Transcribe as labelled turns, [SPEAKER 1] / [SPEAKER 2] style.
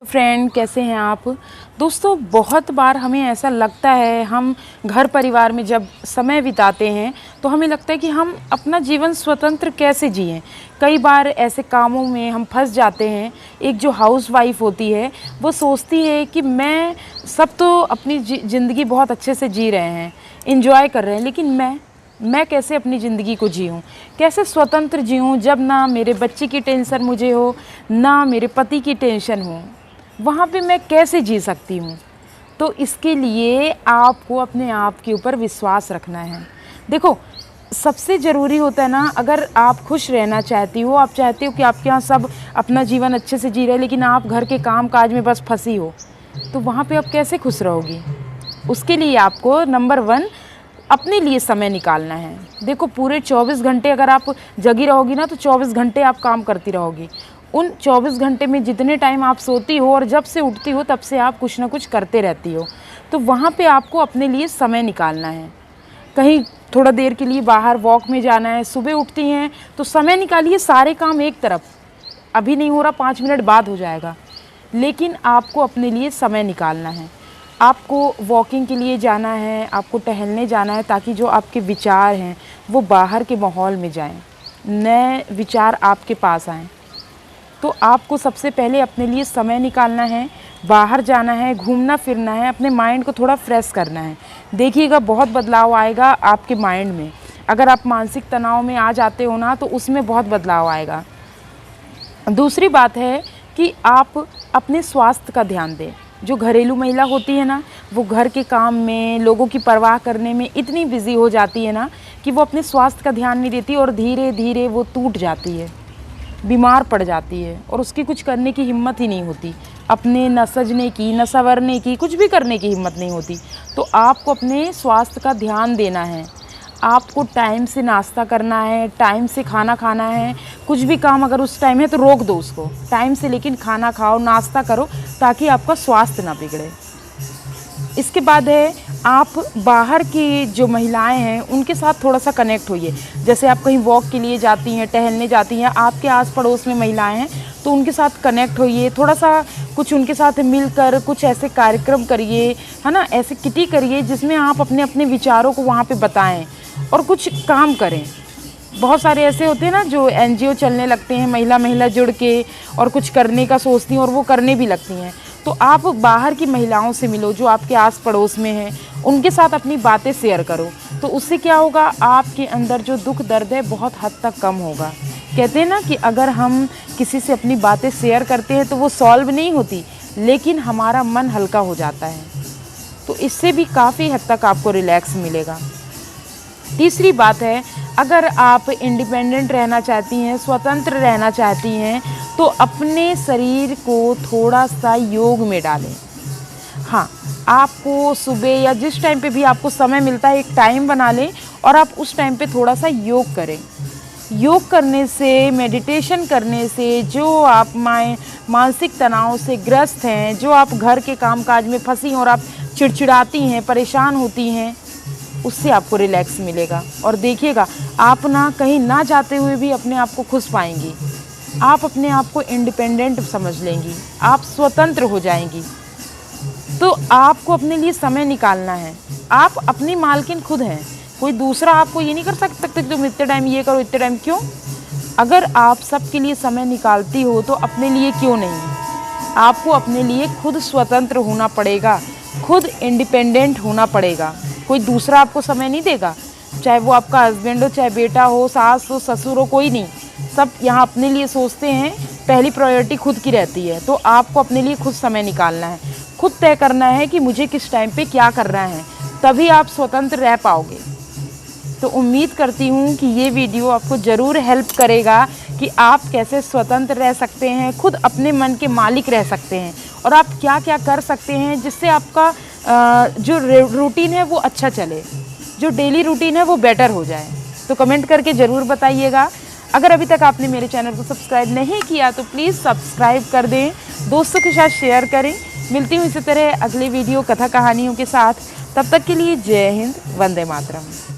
[SPEAKER 1] Friend, कैसे हैं आप दोस्तों। बहुत बार हमें ऐसा लगता है, हम घर परिवार में जब समय बिताते हैं तो हमें लगता है कि हम अपना जीवन स्वतंत्र कैसे जिएं। कई बार ऐसे कामों में हम फंस जाते हैं। एक जो हाउस वाइफ होती है वो सोचती है कि मैं सब तो अपनी ज़िंदगी बहुत अच्छे से जी रहे हैं, इंजॉय कर रहे हैं, लेकिन मैं कैसे अपनी ज़िंदगी को जीऊँ, कैसे स्वतंत्र जीऊँ जब ना मेरे बच्चे की टेंशन मुझे हो, ना मेरे पति की टेंशन हो। वहाँ पे मैं कैसे जी सकती हूँ। तो इसके लिए आपको अपने आप के ऊपर विश्वास रखना है। देखो, सबसे ज़रूरी होता है ना, अगर आप खुश रहना चाहती हो, आप चाहते हो कि आपके यहाँ सब अपना जीवन अच्छे से जी रहे, लेकिन आप घर के काम काज में बस फंसी हो, तो वहाँ पे आप कैसे खुश रहोगी। उसके लिए आपको नंबर 1 अपने लिए समय निकालना है। देखो, पूरे 24 घंटे अगर आप जगी रहोगी ना, तो 24 घंटे आप काम करती रहोगी। उन 24 घंटे में जितने टाइम आप सोती हो और जब से उठती हो तब से आप कुछ ना कुछ करते रहती हो, तो वहाँ पे आपको अपने लिए समय निकालना है। कहीं थोड़ा देर के लिए बाहर वॉक में जाना है, सुबह उठती हैं तो समय निकालिए, सारे काम एक तरफ, अभी नहीं हो रहा 5 मिनट बाद हो जाएगा, लेकिन आपको अपने लिए समय निकालना है। आपको वॉकिंग के लिए जाना है, आपको टहलने जाना है, ताकि जो आपके विचार हैं वो बाहर के माहौल में जाएं, नए विचार आपके पास आएँ। तो आपको सबसे पहले अपने लिए समय निकालना है, बाहर जाना है, घूमना फिरना है, अपने माइंड को थोड़ा फ्रेश करना है। देखिएगा, बहुत बदलाव आएगा आपके माइंड में। अगर आप मानसिक तनाव में आ जाते हो ना, तो उसमें बहुत बदलाव आएगा। दूसरी बात है कि आप अपने स्वास्थ्य का ध्यान दें। जो घरेलू महिला होती है ना, वो घर के काम में, लोगों की परवाह करने में इतनी बिजी हो जाती है ना कि वो अपने स्वास्थ्य का ध्यान नहीं देती, और धीरे धीरे वो टूट जाती है, बीमार पड़ जाती है, और उसकी कुछ करने की हिम्मत ही नहीं होती। अपने न सजने की, न संवरने की, कुछ भी करने की हिम्मत नहीं होती। तो आपको अपने स्वास्थ्य का ध्यान देना है। आपको टाइम से नाश्ता करना है, टाइम से खाना खाना है। कुछ भी काम अगर उस टाइम है तो रोक दो उसको, टाइम से लेकिन खाना खाओ, नाश्ता करो, ताकि आपका स्वास्थ्य ना बिगड़े। इसके बाद है, आप बाहर की जो महिलाएं हैं उनके साथ थोड़ा सा कनेक्ट होइए। जैसे आप कहीं वॉक के लिए जाती हैं, टहलने जाती हैं, आपके आस पड़ोस में महिलाएं हैं, तो उनके साथ कनेक्ट होइए। थोड़ा सा कुछ उनके साथ मिलकर कुछ ऐसे कार्यक्रम करिए, है ना, ऐसे किटी करिए जिसमें आप अपने अपने विचारों को वहाँ पे बताएं और कुछ काम करें। बहुत सारे ऐसे होते हैं ना जो NGO चलने लगते हैं, महिला जुड़ के और कुछ करने का सोचती हैं और वो करने भी लगती हैं। तो आप बाहर की महिलाओं से मिलो जो आपके आस पड़ोस में हैं, उनके साथ अपनी बातें शेयर करो। तो उससे क्या होगा, आपके अंदर जो दुख दर्द है बहुत हद तक कम होगा। कहते हैं ना कि अगर हम किसी से अपनी बातें शेयर करते हैं तो वो सॉल्व नहीं होती, लेकिन हमारा मन हल्का हो जाता है। तो इससे भी काफ़ी हद तक आपको रिलैक्स मिलेगा। तीसरी बात है, अगर आप इंडिपेंडेंट रहना चाहती हैं, स्वतंत्र रहना चाहती हैं, तो अपने शरीर को थोड़ा सा योग में डालें। हाँ, आपको सुबह या जिस टाइम पे भी आपको समय मिलता है, एक टाइम बना लें और आप उस टाइम पे थोड़ा सा योग करें। योग करने से, मेडिटेशन करने से, जो आप मानसिक तनाव से ग्रस्त हैं, जो आप घर के कामकाज में फंसी हैं और आप चिड़चिड़ाती हैं, परेशान होती हैं, उससे आपको रिलैक्स मिलेगा। और देखिएगा, आप ना कहीं ना जाते हुए भी अपने आप को खुश पाएंगी। आप अपने आप को इंडिपेंडेंट समझ लेंगी, आप स्वतंत्र हो जाएंगी। तो आपको अपने लिए समय निकालना है। आप अपनी मालकिन खुद हैं, कोई दूसरा आपको ये नहीं कर सकता कि तुम इतने टाइम ये करो, इतने टाइम क्यों। अगर आप सबके लिए समय निकालती हो तो अपने लिए क्यों नहीं। आपको अपने लिए खुद स्वतंत्र होना पड़ेगा, खुद इंडिपेंडेंट होना पड़ेगा। कोई दूसरा आपको समय नहीं देगा, चाहे वो आपका हस्बैंड हो, चाहे बेटा हो, सास हो, ससुर हो, कोई नहीं। सब यहाँ अपने लिए सोचते हैं, पहली प्रायोरिटी खुद की रहती है। तो आपको अपने लिए खुद समय निकालना है, खुद तय करना है कि मुझे किस टाइम पे क्या करना है, तभी आप स्वतंत्र रह पाओगे। तो उम्मीद करती हूँ कि ये वीडियो आपको ज़रूर हेल्प करेगा कि आप कैसे स्वतंत्र रह सकते हैं, खुद अपने मन के मालिक रह सकते हैं, और आप क्या क्या कर सकते हैं जिससे आपका जो रूटीन है वो अच्छा चले, जो डेली रूटीन है वो बेटर हो जाए। तो कमेंट करके ज़रूर बताइएगा। अगर अभी तक आपने मेरे चैनल को सब्सक्राइब नहीं किया तो प्लीज़ सब्सक्राइब कर दें, दोस्तों के साथ शेयर करें। मिलती हूँ इसी तरह अगले वीडियो कथा कहानियों के साथ। तब तक के लिए जय हिंद, वंदे मातरम।